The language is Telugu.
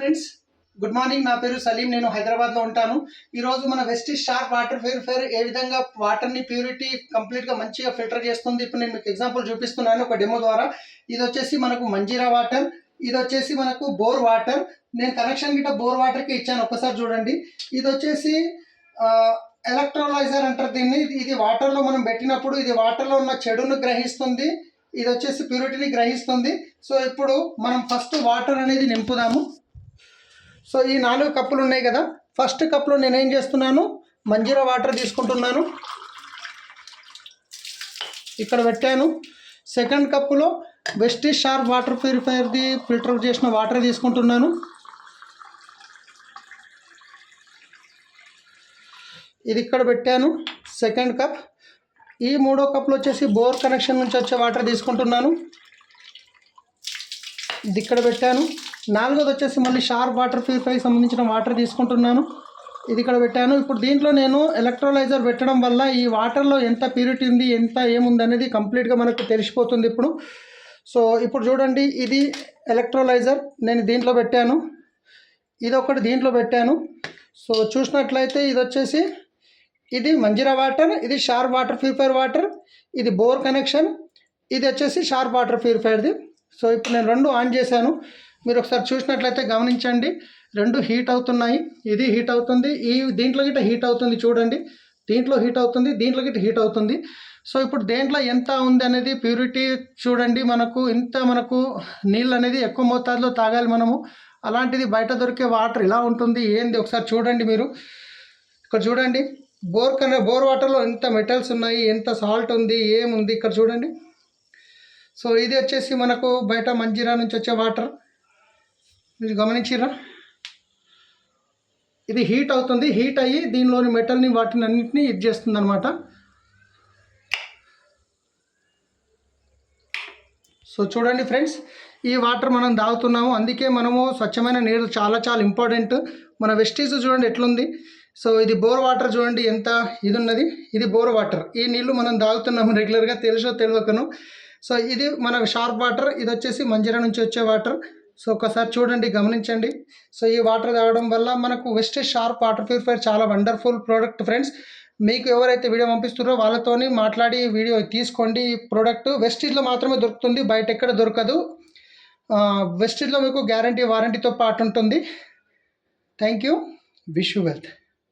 Friends, good morning. నా పేరు సలీం. నేను హైదరాబాద్లో ఉంటాను. ఈరోజు మన వెస్టీజ్ షార్ప్ వాటర్ ప్యూరిఫైయర్ ఏ విధంగా వాటర్ని ప్యూరిటీ కంప్లీట్గా మంచిగా ఫిల్టర్ చేస్తుంది ఇప్పుడు నేను మీకు ఎగ్జాంపుల్ చూపిస్తున్నాను ఒక డెమో ద్వారా. ఇది వచ్చేసి మనకు మంజీరా వాటర్, ఇది వచ్చేసి మనకు బోర్ వాటర్. నేను కనెక్షన్ గిట్ట బోర్ వాటర్కి ఇచ్చాను, ఒకసారి చూడండి. ఇది వచ్చేసి ఎలక్ట్రోలైజర్ అంటారు దీన్ని. ఇది వాటర్లో మనం పెట్టినప్పుడు ఇది వాటర్లో ఉన్న చెడును గ్రహిస్తుంది, ఇది వచ్చేసి ప్యూరిటీని గ్రహిస్తుంది. సో ఇప్పుడు మనం ఫస్ట్ వాటర్ అనేది నింపుదాము. సో ఈ 4 కప్పులు ఉన్నాయి కదా, ఫస్ట్ కప్లో నేనేం చేస్తున్నాను, మంజీరా వాటర్ తీసుకుంటున్నాను, ఇక్కడ పెట్టాను. సెకండ్ కప్పులో వెస్టీజ్ షార్ప్ వాటర్ ప్యూరిఫైయర్ది ఫిల్టర్ చేసిన వాటర్ తీసుకుంటున్నాను. ఇది ఇక్కడ పెట్టాను సెకండ్ కప్. ఈ 3వ కప్లో వచ్చేసి బోర్ కనెక్షన్ నుంచి వచ్చే వాటర్ తీసుకుంటున్నాను, ఇది ఇక్కడ పెట్టాను. 4వది వచ్చేసి మళ్ళీ షార్ప్ వాటర్ ప్యూరిఫైకి సంబంధించిన వాటర్ తీసుకుంటున్నాను, ఇది ఇక్కడ పెట్టాను. ఇప్పుడు దీంట్లో నేను ఎలక్ట్రోలైజర్ పెట్టడం వల్ల ఈ వాటర్లో ఎంత ప్యూరిటీ ఉంది, ఎంత ఏముంది అనేది కంప్లీట్గా మనకు తెలిసిపోతుంది ఇప్పుడు. సో ఇప్పుడు చూడండి, ఇది ఎలక్ట్రోలైజర్ నేను దీంట్లో పెట్టాను, ఇది ఒకటి దీంట్లో పెట్టాను. సో చూసినట్లయితే ఇది వచ్చేసి ఇది మంజీరా వాటర్, ఇది షార్ప్ వాటర్ ప్యూరిఫైయర్ వాటర్, ఇది బోర్ కనెక్షన్, ఇది వచ్చేసి షార్ప్ వాటర్ ప్యూరిఫైయర్ది. సో ఇప్పుడు నేను 2 ఆన్ చేశాను, మీరు ఒకసారి చూసినట్లయితే గమనించండి, 2 హీట్ అవుతున్నాయి. ఇది హీట్ అవుతుంది, ఈ దీంట్లో గిట్ట హీట్ అవుతుంది చూడండి, దీంట్లో హీట్ అవుతుంది, దీంట్లో గిట్ట హీట్ అవుతుంది. సో ఇప్పుడు దేంట్లో ఎంత ఉంది అనేది ప్యూరిటీ చూడండి. మనకు నీళ్ళు అనేది ఎక్కువ మోతాదులో తాగాలి మనము. అలాంటిది బయట దొరికే వాటర్ ఇలా ఉంటుంది ఏంది ఒకసారి చూడండి మీరు. ఇక్కడ చూడండి, బోర్ వాటర్లో ఎంత మెటల్స్ ఉన్నాయి, ఎంత సాల్ట్ ఉంది, ఏముంది ఇక్కడ చూడండి. సో ఇది వచ్చేసి మనకు బయట మంజీరా నుంచి వచ్చే వాటర్, మీరు గమనించిరా, ఇది హీట్ అవుతుంది, హీట్ అయ్యి దీనిలోని మెటల్ని వాటిని అన్నింటినీ ఇది చేస్తుంది అనమాట. సో చూడండి ఫ్రెండ్స్, ఈ వాటర్ మనం తాగుతున్నాము, అందుకే మనము స్వచ్ఛమైన నీరు చాలా చాలా ఇంపార్టెంట్. మన వెస్టీజ్ చూడండి ఎట్లుంది. సో ఇది బోర్ వాటర్ చూడండి ఎంత ఇది ఉన్నది, ఇది బోర్ వాటర్. ఈ నీళ్ళు మనం తాగుతున్నాము రెగ్యులర్గా, తెలుసో తెలియకను. సో ఇది మన షార్ప్ వాటర్, ఇది వచ్చేసి మంజీరా నుంచి వచ్చే వాటర్. సో ఒకసారి చూడండి, గమనించండి. సో ఈ వాటర్ తాగడం వల్ల మనకు వెస్టీజ్ షార్ప్ వాటర్ ప్యూరిఫైయర్ చాలా వండర్ఫుల్ ప్రోడక్ట్ ఫ్రెండ్స్. మీకు ఎవరైతే వీడియో పంపిస్తున్నారో వాళ్ళతోని మాట్లాడి వీడియో తీసుకోండి. ఈ ప్రోడక్ట్ వెస్టీజ్లో మాత్రమే దొరుకుతుంది, బయట ఎక్కడ దొరకదు. వెస్టీజ్లో మీకు గ్యారంటీ వారంటీతో పాటు ఉంటుంది. Thank you, wish you wealth.